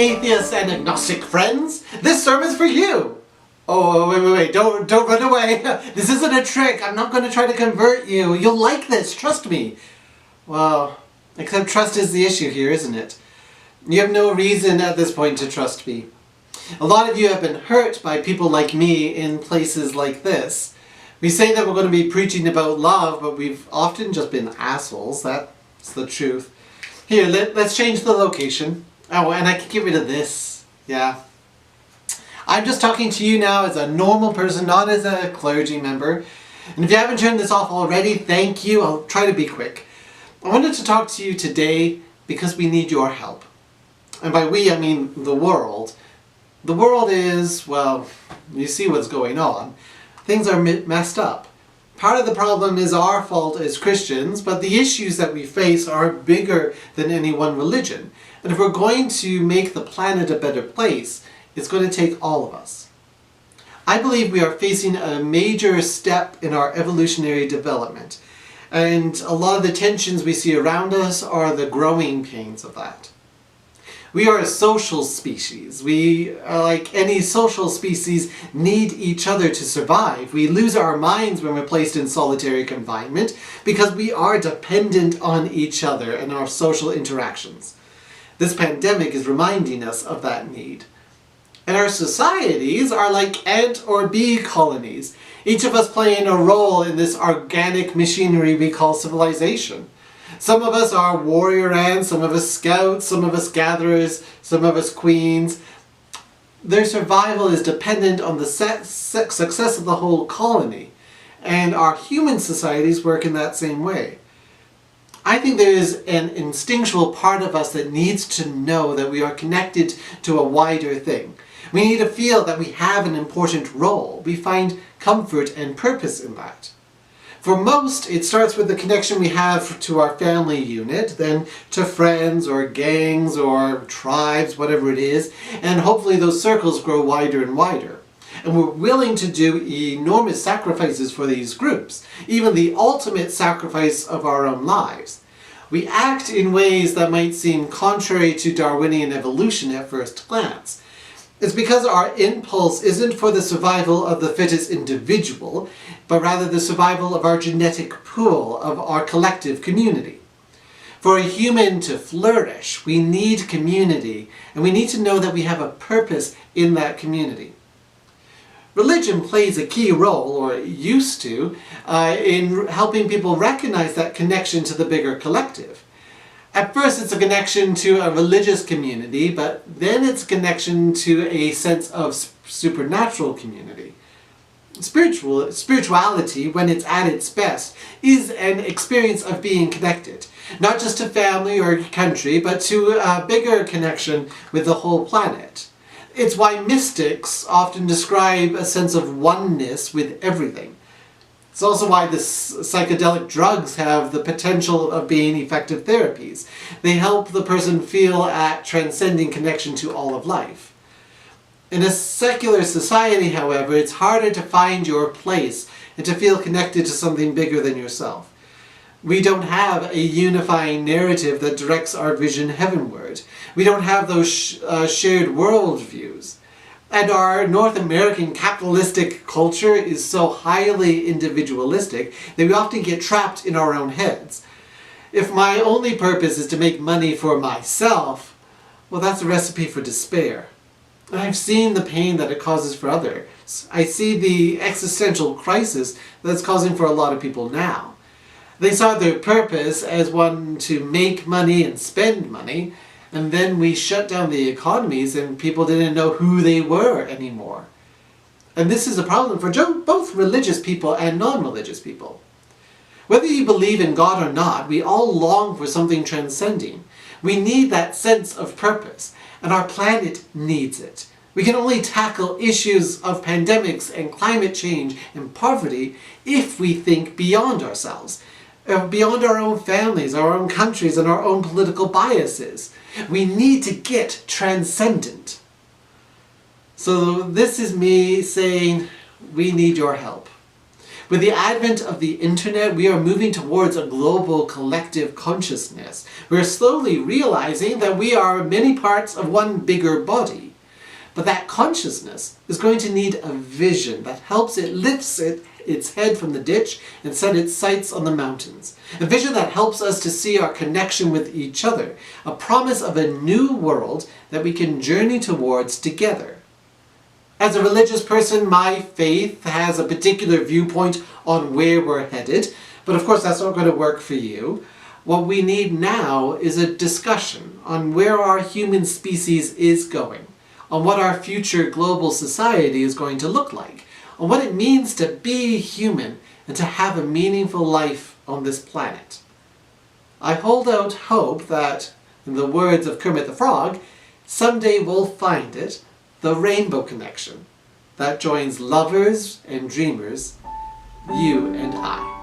atheists and agnostic friends. This sermon's for you. Oh, wait, don't run away. This isn't a trick. I'm not going to try to convert you. You'll like this, trust me. Well, except trust is the issue here, isn't it? You have no reason at this point to trust me. A lot of you have been hurt by people like me in places like this. We say that we're going to be preaching about love, but we've often just been assholes. That's the truth. Here, let's change the location. Oh, and I can get rid of this. Yeah. I'm just talking to you now as a normal person, not as a clergy member. And if you haven't turned this off already, thank you. I'll try to be quick. I wanted to talk to you today because we need your help. And by we, I mean the world. The world is, well, you see what's going on. Things are messed up. Part of the problem is our fault as Christians, but the issues that we face are bigger than any one religion. And if we're going to make the planet a better place, it's going to take all of us. I believe we are facing a major step in our evolutionary development. And a lot of the tensions we see around us are the growing pains of that. We are a social species. We, like any social species, need each other to survive. We lose our minds when we're placed in solitary confinement because we are dependent on each other and our social interactions. This pandemic is reminding us of that need. And our societies are like ant or bee colonies, each of us playing a role in this organic machinery we call civilization. Some of us are warrior ants, some of us scouts, some of us gatherers, some of us queens. Their survival is dependent on the success of the whole colony, and our human societies work in that same way. I think there is an instinctual part of us that needs to know that we are connected to a wider thing. We need to feel that we have an important role. We find comfort and purpose in that. For most, it starts with the connection we have to our family unit, then to friends or gangs or tribes, whatever it is, and hopefully those circles grow wider and wider. And we're willing to do enormous sacrifices for these groups, even the ultimate sacrifice of our own lives. We act in ways that might seem contrary to Darwinian evolution at first glance. It's because our impulse isn't for the survival of the fittest individual, but rather the survival of our genetic pool, of our collective community. For a human to flourish, we need community, and we need to know that we have a purpose in that community. Religion plays a key role, or used to, in helping people recognize that connection to the bigger collective. At first it's a connection to a religious community, but then it's a connection to a sense of supernatural community. Spirituality, when it's at its best, is an experience of being connected, not just to family or country, but to a bigger connection with the whole planet. It's why mystics often describe a sense of oneness with everything. It's also why the psychedelic drugs have the potential of being effective therapies. They help the person feel at transcending connection to all of life. In a secular society, however, it's harder to find your place and to feel connected to something bigger than yourself. We don't have a unifying narrative that directs our vision heavenward. We don't have those shared worldviews. And our North American capitalistic culture is so highly individualistic that we often get trapped in our own heads. If my only purpose is to make money for myself, well, that's a recipe for despair. And I've seen the pain that it causes for others. I see the existential crisis that's causing for a lot of people now. They saw their purpose as one to make money and spend money, and then we shut down the economies and people didn't know who they were anymore. And this is a problem for both religious people and non-religious people. Whether you believe in God or not, we all long for something transcending. We need that sense of purpose, and our planet needs it. We can only tackle issues of pandemics and climate change and poverty if we think beyond ourselves, beyond our own families, our own countries, and our own political biases. We need to get transcendent. So this is me saying, we need your help. With the advent of the internet, we are moving towards a global collective consciousness. We're slowly realizing that we are many parts of one bigger body. But that consciousness is going to need a vision that helps it lifts its head from the ditch and set its sights on the mountains. A vision that helps us to see our connection with each other. A promise of a new world that we can journey towards together. As a religious person, my faith has a particular viewpoint on where we're headed, but of course that's not going to work for you. What we need now is a discussion on where our human species is going, on what our future global society is going to look like, on what it means to be human and to have a meaningful life on this planet. I hold out hope that, in the words of Kermit the Frog, someday we'll find it, the rainbow connection that joins lovers and dreamers, you and I.